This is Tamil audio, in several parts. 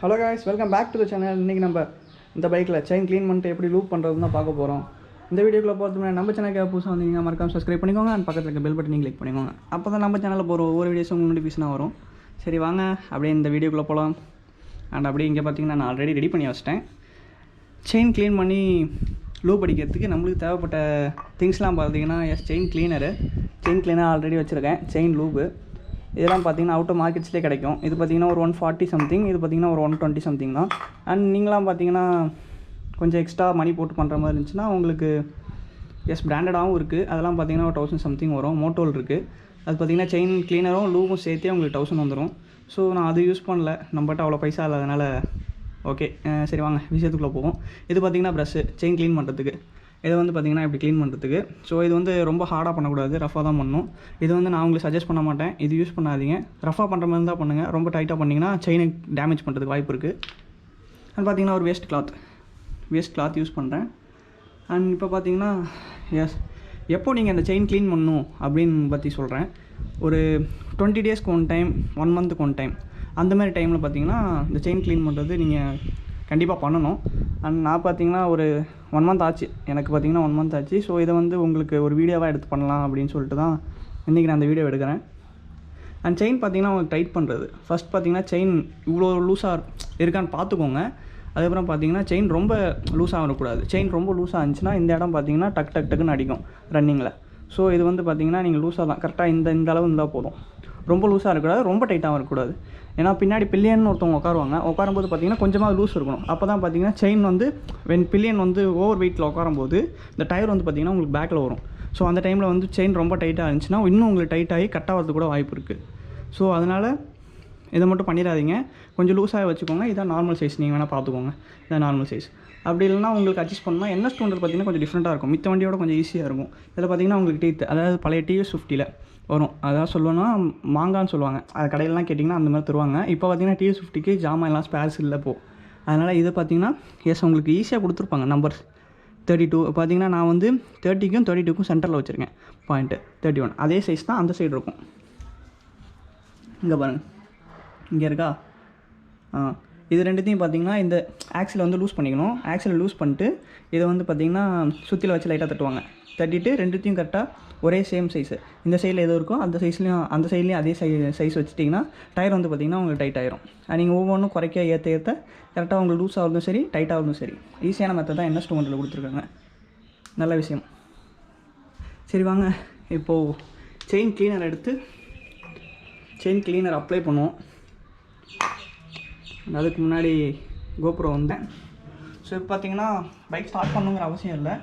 Hello guys, welcome back to the channel. இன்றைக்கி நம்ம இந்த பைக்கில் செயின் க்ளீன் பண்ணிட்டு எப்படி லூப் பண்ணுறதுன்னு தான் பார்க்க போகிறோம். இந்த வீடியோக்குள்ளே போகிறதுக்கு முன்னாடி நம்ம சேனலுக்கு புதுசாக வந்தீங்கன்னா மறக்காம சப்ஸ்கிரைப் பண்ணிக்கோங்க. அண்ட் பக்கத்தில் இருக்க பெல் பட்டனையும் கிளிக் பண்ணிக்கோங்க. அப்போ தான் நம்ம சேனலில் போகிற ஒவ்வொரு வீடியோஸும் நோட்டிஃபிகேஷனாக வரும். சரி வாங்க அப்படியே இந்த வீடியோக்குள்ளே போகலாம். அண்ட் அப்படியே இங்கே பார்த்தீங்கன்னா நான் ஆல்ரெடி ரெடி பண்ணி வச்சிட்டேன். செயின் க்ளீன் பண்ணி லூப் அடிக்கிறதுக்கு நம்மளுக்கு தேவைப்பட்ட திங்ஸ்லாம் பார்த்தீங்கன்னா செயின் கிளீனர் ஆல்ரெடி வச்சுருக்கேன். செயின் லூப்பு இதெல்லாம் பார்த்தீங்கன்னா அவுட் ஆஃப் மார்க்கெட்ஸ்லேயே கிடைக்கும். இது பார்த்தீங்கன்னா ஒரு 140 சம்திங், இது பார்த்தீங்கன்னா ஒரு 120 சம்திங் தான். அண்ட் நீங்களாம் பார்த்தீங்கன்னா கொஞ்சம் எக்ஸ்ட்ரா மணி போட்டு பண்ணுற மாதிரி இருந்துச்சுன்னா உங்களுக்கு பிராண்டடாகவும் இருக்குது. அதெல்லாம் பார்த்தீங்கன்னா ஒரு 1000 சம்திங் வரும். மோட்டோல் இருக்குது. அது பார்த்தீங்கன்னா செயின் க்ளீனரும் லூப்பும் சேர்த்தே உங்களுக்கு 1000 வந்துடும். ஸோ நான் அது யூஸ் பண்ணல, நம்மகிட்ட அவ்வளோ பைசா இல்லாதனால. ஓகே சரி வாங்க விஷயத்துக்குள்ளே போவோம். இது பார்த்தீங்கன்னா ப்ரஷ்ஷு செயின் க்ளீன் பண்ணுறதுக்கு. இதை வந்து பார்த்திங்கன்னா இப்படி க்ளீன் பண்ணுறதுக்கு. ஸோ இது வந்து ரொம்ப ஹார்டாக பண்ணக்கூடாது, ரஃபாக தான் பண்ணணும். இது வந்து நான் உங்களுக்கு சஜஸ்ட் பண்ண மாட்டேன், இது யூஸ் பண்ணாதீங்க. ரஃபாக பண்ணுற மாதிரி தான் பண்ணுங்கள். ரொம்ப டைட்டாக பண்ணிங்கன்னா செயினை டேமேஜ் பண்ணுறதுக்கு வாய்ப்பு இருக்குது. அண்ட் பார்த்திங்கன்னா ஒரு வேஸ்ட் கிளாத் யூஸ் பண்ணுறேன். அண்ட் இப்போ பார்த்திங்கன்னா எப்போ நீங்கள் அந்த செயின் க்ளீன் பண்ணணும் அப்படின்னு பற்றி சொல்கிறேன். ஒரு 20 டேஸ்க்கு ஒன் டைம், 1 மந்த்துக்கு ஒன் டைம், அந்த மாதிரி டைமில் பார்த்திங்கன்னா இந்த செயின் க்ளீன் பண்ணுறது நீங்கள் கண்டிப்பாக பண்ணணும். அண்ட் நான் பார்த்திங்கன்னா ஒரு 1 மந்த் ஆச்சு, எனக்கு பார்த்திங்கன்னா 1 மந்த் ஆச்சு. ஸோ இதை வந்து உங்களுக்கு ஒரு வீடியோவாக எடுத்து பண்ணலாம் அப்படின்னு சொல்லிட்டு தான் இன்றைக்கி நான் அந்த வீடியோ எடுக்கிறேன். அண்ட் செயின் பார்த்திங்கன்னா உங்களுக்கு டைட் பண்ணுறது. ஃபஸ்ட் பார்த்திங்கன்னா செயின் இவ்வளோ லூஸாக இருக்கான்னு பார்த்துக்கோங்க. அதுக்கப்புறம் பார்த்திங்கன்னா செயின் ரொம்ப லூஸாக வரக்கூடாது. செயின் ரொம்ப லூஸாக இருந்துச்சுன்னா இந்த இடம் பார்த்திங்கன்னா டக்குன்னு அடிக்கும் ரன்னிங்கில். ஸோ இது வந்து பார்த்திங்கன்னா நீங்கள் லூஸாக தான் கரெக்டாக இந்த அளவு இருந்தால் போதும். ரொம்ப லூஸாக இருக்கக்கூடாது, ரொம்ப டைட்டாக இருக்கக்கூடாது. ஏன்னா பின்னாடி பில்லியன் ஒருத்தவங்க உட்காரும்போது பார்த்திங்கன்னா கொஞ்சமாக லூஸ் இருக்கணும். அப்போ தான் பார்த்திங்கன்னா செயின் வந்து பில்லியன் வந்து ஓவர் வெயிட்டில் உட்காரும்போது இந்த டயர் வந்து பார்த்திங்கன்னா உங்களுக்கு பேக்கில் வரும். ஸோ அந்த டைமில் வந்து செயின் ரொம்ப டைட்டாக இருந்துச்சுன்னா இன்னும் உங்களுக்கு டைட்டாகி கட் ஆகிறது கூட வாய்ப்பு இருக்குது. ஸோ அதனால் இதை மட்டும் பண்ணிடாதீங்க, கொஞ்சம் லூஸாக வச்சுக்கோங்க. இதான் நார்மல் சைஸ், நீங்கள் வேணால் பார்த்துக்கோங்க. இதான் நார்மல் சைஸ். அப்படி இல்லைனா உங்களுக்கு அட்ஜஸ்ட் பண்ணால் NS 200 பார்த்திங்கன்னா கொஞ்சம் டிஃப்ரெண்ட்டாக இருக்கும். மித்த வண்டியோட கொஞ்சம் ஈஸியாக இருக்கும். இதில் பார்த்திங்கன்னா உங்களுக்கு டீத், அதாவது பழைய TVS 50ல் வரும். அதாவது சொல்லணும்னா மாங்கான்னு சொல்லுவாங்க. அது கடையிலலாம் கேட்டிங்கன்னா அந்த மாதிரி தருவாங்க. இப்போ பார்த்திங்கன்னா TVS 50க்கு ஜாமான் எல்லாம் ஸ்பேர்ஸ் இல்லை அதனால் இது பார்த்திங்கன்னா உங்களுக்கு ஈஸியாக கொடுத்துருப்பாங்க. நம்பர் 32 பார்த்திங்கன்னா நான் வந்து 30க்கும் 32க்கும் சென்டரில் வச்சுருக்கேன். பாயிண்ட்டு 31 அதே சைஸ் தான் அந்த சைடு இருக்கும். இங்கே பாருங்கள், இங்கே இருக்கா. இது ரெண்டுத்தையும் பார்த்திங்கன்னா இந்த ஆக்சில் வந்து லூஸ் பண்ணிக்கணும். ஆக்சில் லூஸ் பண்ணிட்டு இதை வந்து பார்த்திங்கன்னா சுற்றில வச்சு லைட்டாக தட்டுவாங்க. தட்டிட்டு ரெண்டுத்தையும் கரெக்டாக ஒரே சேம் சைஸு. இந்த சைடில் எது இருக்கோ அந்த சைட்லேயும் அதே சைஸ் வச்சுட்டிங்கன்னா டயர் வந்து பார்த்திங்கன்னா உங்களுக்கு டைட் ஆயிரும். நீங்கள் ஒவ்வொன்றும் குறைக்க ஏற்ற கரெக்டாக உங்களுக்கு லூஸ் ஆகிறதும் சரி, டைட் ஆகிறதும் சரி. ஈஸியான மெத்தட் தான் NS 200 கொடுத்துருக்காங்க. நல்ல விஷயம். சரி வாங்க இப்போது செயின் கிளீனர் அப்ளை பண்ணுவோம். அதுக்கு முன்னாடி GoPro வந்தேன். ஸோ இப்போ பார்த்திங்கன்னா பைக் ஸ்டார்ட் பண்ணுங்கிற அவசியம் இல்லை.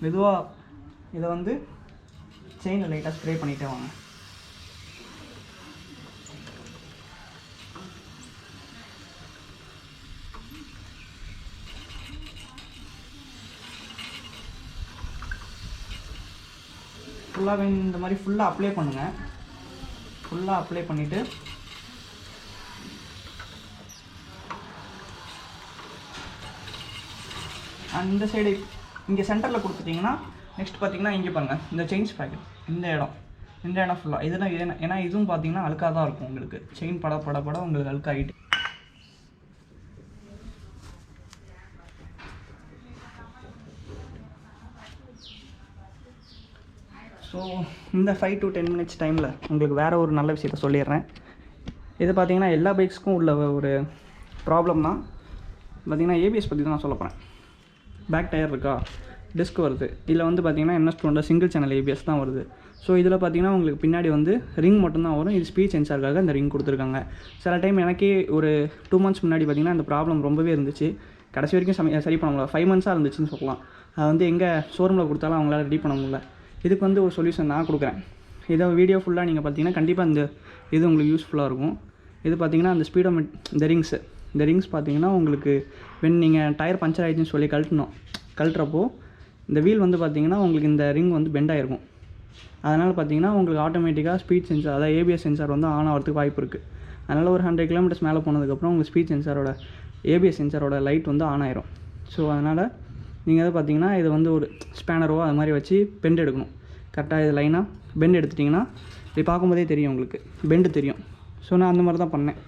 மெதுவாக இதை வந்து செயினில் லைட்டாக ஸ்ப்ரே பண்ணிகிட்டே வாங்க. ஃபுல்லாக இந்த மாதிரி ஃபுல்லாக அப்ளை பண்ணுங்கள். ஃபுல்லாக அப்ளை பண்ணிவிட்டு இந்த சைடு இங்கே சென்டரில் கொடுத்துட்டிங்கன்னா நெக்ஸ்ட் பார்த்திங்கன்னா இங்கே பாருங்கள், இந்த செயின் ஸ்ப்ராக்கெட் இந்த இடம் ஃபுல்லாக இதெல்லாம் ஏன்னா இதுவும் பார்த்திங்கன்னா அழுக்காக தான் இருக்கும். உங்களுக்கு செயின் பட உங்களுக்கு அழுக்காகிட்டு. ஸோ இந்த 5 to 10 மினிட்ஸ் டைமில் உங்களுக்கு வேறு ஒரு நல்ல விஷயத்த சொல்லிடுறேன். இது பார்த்திங்கன்னா எல்லா பைக்ஸ்க்கும் உள்ள ஒரு ப்ராப்ளம் தான். பார்த்திங்கன்னா ABS பற்றி தான் நான் சொல்ல போகிறேன். பேக் டயர் இருக்கா, டிஸ்க் வருது. இதில் வந்து பார்த்திங்கன்னா NS 200 சிங்கிள் சேனல் ABS தான் வருது. ஸோ இதில் பார்த்திங்கன்னா உங்களுக்கு பின்னாடி வந்து ரிங் மட்டும்தான் வரும். இது ஸ்பீட் சென்சாருக்காக இந்த ரிங் கொடுத்துருக்காங்க. சில டைம் எனக்கே ஒரு 2 மந்த்ஸ் முன்னாடி பார்த்திங்கன்னா இந்த ப்ராப்ளம் ரொம்பவே இருந்துச்சு. கடைசி வரைக்கும் சரி பண்ண முடியல. 5 மந்த்ஸாக இருந்துச்சுன்னு சொல்லலாம். அது வந்து எங்கே ஷோரூமில் கொடுத்தாலும் அவங்களால ரெடி பண்ண முடியல. இதுக்கு வந்து ஒரு சொல்யூஷன் நான் கொடுக்குறேன். இதை வீடியோ ஃபுல்லாக நீங்கள் பார்த்திங்கன்னா கண்டிப்பாக இது உங்களுக்கு யூஸ்ஃபுல்லாக இருக்கும். இது பார்த்திங்கன்னா அந்த இந்த ரிங்ஸ் பார்த்திங்கன்னா உங்களுக்கு நீங்கள் டயர் பஞ்சர் ஆகிடுச்சின்னு சொல்லி கழட்டுறப்போ இந்த வீல் வந்து பார்த்திங்கன்னா உங்களுக்கு இந்த ரிங் வந்து பெண்ட் ஆகிருக்கும். அதனால் பார்த்திங்கன்னா உங்களுக்கு ஆட்டோமேட்டிக்காக ஸ்பீட் சென்சார், அதாவது ABS சென்சார் வந்து ஆன் ஆகிறதுக்கு வாய்ப்பு இருக்குது. அதனால் ஒரு 100 கிலோமீட்டர்ஸ் மேலே போனதுக்கப்புறம் உங்கள் ஸ்பீட் சென்சாரோட ABS சென்சாரோட லைட் வந்து ஆன் ஆயிரும். ஸோ அதனால் நீங்கள் அதை பார்த்திங்கன்னா இதை வந்து ஒரு ஸ்பேனரோ அது மாதிரி வச்சு பெண்ட் எடுக்கணும். கரெக்டாக இது லைனாக பெண்ட் எடுத்துட்டிங்கன்னா இது பார்க்கும்போதே தெரியும், உங்களுக்கு பெண்டு தெரியும். ஸோ நான் அந்த மாதிரி தான் பண்ணேன்.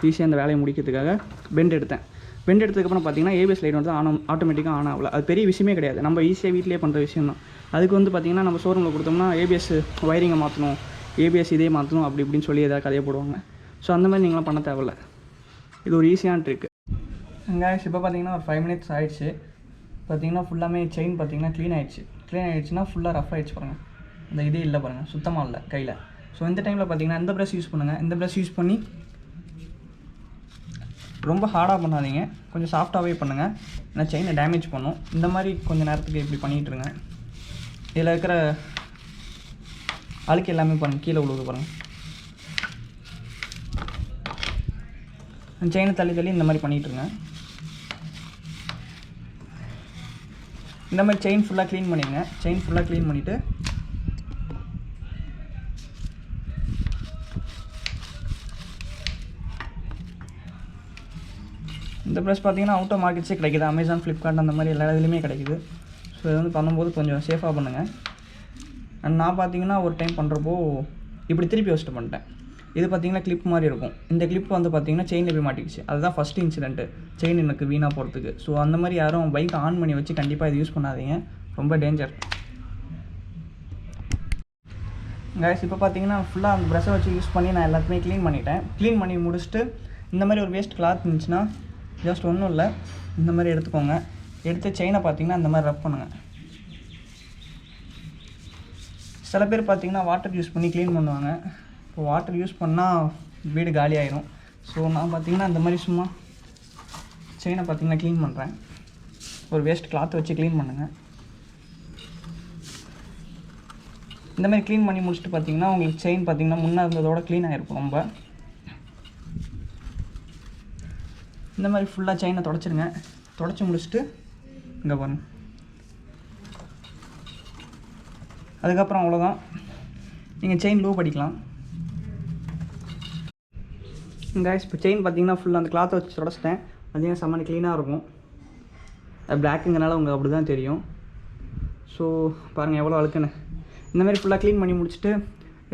ஈஸியாக அந்த வேலையை முடிக்கிறதுக்காக பெண்ட் எடுத்தேன். பெண்ட் எடுத்ததுக்கப்புறம் பார்த்தீங்கன்னா ஏபிஎஸ் லைட் வந்து ஆட்டோமேட்டிக்காக ஆன் ஆகல. அது பெரிய விஷயமே கிடையாது, நம்ம ஈஸியாக வீட்டிலே பண்ணுற விஷயம் தான். அதுக்கு வந்து பார்த்திங்கன்னா நம்ம ஷோரூமில் கொடுத்தோம்னா ஏபிஎஸ் ஒயரிங்கை மாற்றணும், ஏபிஎஸ் இதே மாற்றணும் அப்படி இப்படின்னு சொல்லி எதாவது கதையை போடுவாங்க. ஸோ அந்த மாதிரி நீங்களாம் பண்ண தேவையில்ல, இது ஒரு ஈஸியான ட்ரிக்கு. கைஸ் இப்போ பார்த்தீங்கன்னா ஒரு 5 minutes ஆகிடுச்சு. பார்த்தீங்கன்னா ஃபுல்லாமே செயின் பார்த்தீங்கன்னா க்ளீன் ஆகிடுச்சுன்னா ஃபுல்லாக ரஃப் ஆகிடுச்சு பாருங்கள். இந்த இதே இல்லை பாருங்கள், சுத்தமாக இல்லை கையில். ஸோ இந்த டைமில் பார்த்தீங்கன்னா இந்த ப்ரஷ் யூஸ் பண்ணுங்கள். இந்த ப்ரஷ் யூஸ் பண்ணி ரொம்ப ஹார்டாக பண்ணாதீங்க, கொஞ்சம் சாஃப்டாகவே பண்ணுங்கள், ஏன்னா செயினை டேமேஜ் பண்ணும். இந்த மாதிரி கொஞ்சம் நேரத்துக்கு இப்படி பண்ணிகிட்ருங்க. இதில் இருக்கிற அழுக்கு எல்லாமே பாருங்கள் கீழே விழுவுது பாருங்கள். செயினை தள்ளி இந்த மாதிரி பண்ணிகிட்ருங்க. இந்த மாதிரி செயின் ஃபுல்லாக க்ளீன் பண்ணிடுங்க. செயின் ஃபுல்லாக க்ளீன் பண்ணிவிட்டு இந்த ப்ரெஷ் பார்த்தீங்கன்னா அவுட் ஆஃப் மார்க்கெட்ஸே கிடைக்குது, அமேசான், ஃப்ளிப்கார்ட் அந்த மாதிரி எல்லா இதுலேயுமே கிடைக்குது. ஸோ இது வந்து பண்ணும்போது கொஞ்சம் சேஃபாக பண்ணுங்கள். அண்ட் நான் பார்த்தீங்கன்னா ஒரு டைம் பண்ணுறப்போ இப்படி திருப்பி வச்சுட்டு பண்ணிட்டேன். இது பார்த்தீங்கன்னா கிளிப் மாதிரி இருக்கும். இந்த கிளிப் வந்து பார்த்தீங்கன்னா செயினில் போய் மாட்டிக்கிச்சு. அதுதான் ஃபஸ்ட்டு இன்சிடென்ட்டு செயின் எனக்கு வீணாக போகிறதுக்கு. ஸோ அந்த மாதிரி யாரும் பைக் ஆன் பண்ணி வச்சு கண்டிப்பாக இது யூஸ் பண்ணாதீங்க, ரொம்ப டேஞ்சர். கைஸ் இப்போ பார்த்தீங்கன்னா ஃபுல்லாக அந்த ப்ரெஷ்ஷை வச்சு யூஸ் பண்ணி நான் எல்லாத்தையுமே க்ளீன் பண்ணிட்டேன். க்ளீன் பண்ணி முடிச்சுட்டு இந்த மாதிரி ஒரு வேஸ்ட் கிளாத் இருந்துச்சுன்னா ஜஸ்ட் ஒன்றும் இல்லை, இந்த மாதிரி எடுத்துக்கோங்க. எடுத்து செயினை பார்த்தீங்கன்னா இந்த மாதிரி ரப் பண்ணுங்கள். சில பேர் பார்த்தீங்கன்னா வாட்டர் யூஸ் பண்ணி க்ளீன் பண்ணுவாங்க. இப்போ வாட்டர் யூஸ் பண்ணால் வீடு காலி ஆயிரும். ஸோ நான் பார்த்தீங்கன்னா இந்த மாதிரி சும்மா செயினை பார்த்தீங்கன்னா க்ளீன் பண்ணுறேன். ஒரு வேஸ்ட் கிளாத் வச்சு க்ளீன் பண்ணுங்கள். இந்த மாதிரி க்ளீன் பண்ணி முடிச்சுட்டு பார்த்தீங்கன்னா உங்களுக்கு செயின் பார்த்தீங்கன்னா முன்னே இருந்ததோட க்ளீன் ஆகிருக்கும் ரொம்ப. இந்த மாதிரி ஃபுல்லாக செயினை தொடச்சிருங்க. தொடச்சி முடிச்சுட்டு இங்கே பாருங்கள். அதுக்கப்புறம் அவ்வளோதான், நீங்கள் செயின் லூப் அடிக்கலாம். கைஸ் இப்போ செயின் பார்த்தீங்கன்னா ஃபுல்லாக அந்த கிளாத்தை வச்சு தொடச்சிட்டேன். பார்த்தீங்கன்னா செம்ம க்ளீனாக இருக்கும். அது பிளாக்குங்கிறனால உங்களுக்கு அப்படி தான் தெரியும். ஸோ பாருங்கள் எவ்வளோ அழுக்குன்னு. இந்த மாதிரி ஃபுல்லாக க்ளீன் பண்ணி முடிச்சுட்டு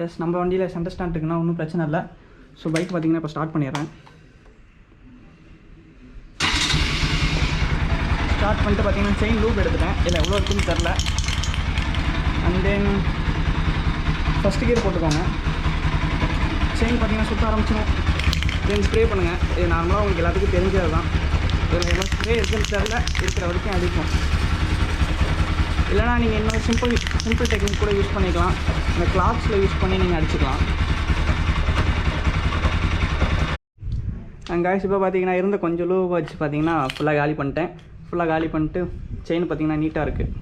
எஸ் நம்ம வண்டியில் சென்டர் ஸ்டாண்ட் இருக்குன்னா ஒன்றும் பிரச்சனை இல்லை. ஸோ பைக் பார்த்தீங்கன்னா இப்போ ஸ்டார்ட் பண்ணிடுறேன். ஸ்டார்ட் பண்ணிட்டு பார்த்தீங்கன்னா செயின் லூப் எடுத்துட்டேன். இல்லை எவ்வளோ இருக்குன்னு தெரில. அண்ட் தென் ஃபஸ்ட்டு கியர் போட்டுக்கோங்க. செயின் பார்த்தீங்கன்னா சுற்ற ஆரம்பிச்சிடும். தென் ஸ்ப்ரே பண்ணுங்கள். இது நார்மலாக உங்களுக்கு எல்லாத்துக்கும் தெரிஞ்சது தான். இதில் எவ்வளோ ஸ்ப்ரே இருக்குன்னு தெரில, இருக்கிற வரைக்கும் அடிக்கும். இல்லைனா நீங்கள் இன்னொரு சிம்பிள் டெக்னிக் கூட யூஸ் பண்ணிக்கலாம். இந்த கிளாத்ஸில் யூஸ் பண்ணி நீங்கள் அடிச்சுக்கலாம். கைஸ் இப்போ பார்த்தீங்கன்னா இருந்த கொஞ்சம் லூ வச்சு பார்த்தீங்கன்னா ஃபுல்லாக காலி பண்ணிட்டேன். ஃபுல்லாக காலி பண்ணிட்டு செயின் பார்த்தீங்கன்னா நீட்டாக இருக்குது,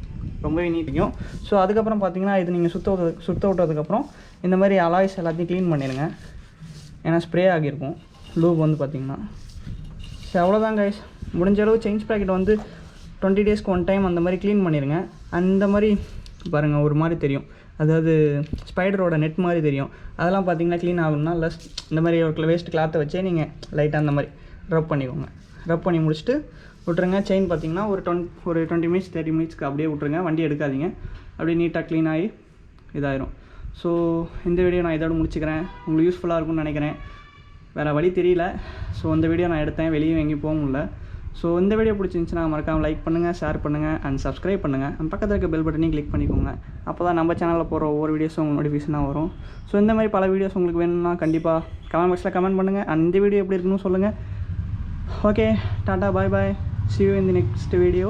ரொம்பவே நீட்டிக்கும். ஸோ அதுக்கப்புறம் பார்த்தீங்கன்னா இது நீங்கள் சுத்த விட்டதுக்கப்புறம் இந்த மாதிரி அலாய்ஸ் எல்லாத்தையும் க்ளீன் பண்ணிடுங்க. ஏன்னா ஸ்ப்ரே ஆகியிருக்கும் லூப் வந்து பார்த்தீங்கன்னா. ஸோ அவ்வளோதான் கைஸ். முடிஞ்ச அளவு செயின் ப்ராக்கெட் வந்து 20 daysக்கு 1 time அந்த மாதிரி க்ளீன் பண்ணிடுங்க. அந்த மாதிரி பாருங்கள் ஒரு மாதிரி தெரியும், அதாவது ஸ்பைடரோட நெட் மாதிரி தெரியும். அதெல்லாம் பார்த்தீங்கன்னா க்ளீன் ஆகணும்னா லஸ் இந்த மாதிரி ஒரு வேஸ்ட் கிளாத்தை வச்சே நீங்கள் லைட்டாக அந்த மாதிரி ரப் பண்ணிக்கோங்க. ரப் பண்ணி முடிச்சுட்டு விட்ருங்க. செயின் பார்த்தீங்கன்னா ஒரு 20 minutes 30 minutesக்கு அப்படியே விட்ருங்க, வண்டி எடுக்காதீங்க. அப்படியே நீட்டாக க்ளீன் ஆகி இதாயிரும். ஸோ இந்த வீடியோ நான் இதோட முடிச்சுக்கிறேன். உங்களுக்கு யூஸ்ஃபுல்லாக இருக்கும்னு நினைக்கிறேன், வேறு வழி தெரியல. ஸோ இந்த வீடியோ நான் எடுத்தேன், வெளியே எங்கேயும் போக முடியல. ஸோ இந்த வீடியோ பிடிச்சிருந்துச்சுன்னா மறக்காமல் லைக் பண்ணுங்கள், ஷேர் பண்ணுங்கள் அண்ட் சப்ஸ்கிரைப் பண்ணுங்கள். அந்த பக்கத்தில் இருக்க பெல் பட்டனையும் கிளிக் பண்ணிக்கோங்க. அப்போ தான் நம்ம சேனலில் போகிற ஒவ்வொரு வீடியோஸும் உங்களுக்கு நோட்டிஃபிகேஷனாக வரும். ஸோ இந்த மாதிரி பல வீடியோஸ் உங்களுக்கு வேணும்னா கண்டிப்பாக கமெண்ட் பாக்ஸில் கமெண்ட் பண்ணுங்கள். அண்ட் இந்த வீடியோ எப்படி இருக்குன்னு சொல்லுங்கள். Okay, tata, bye bye, see you in the next video.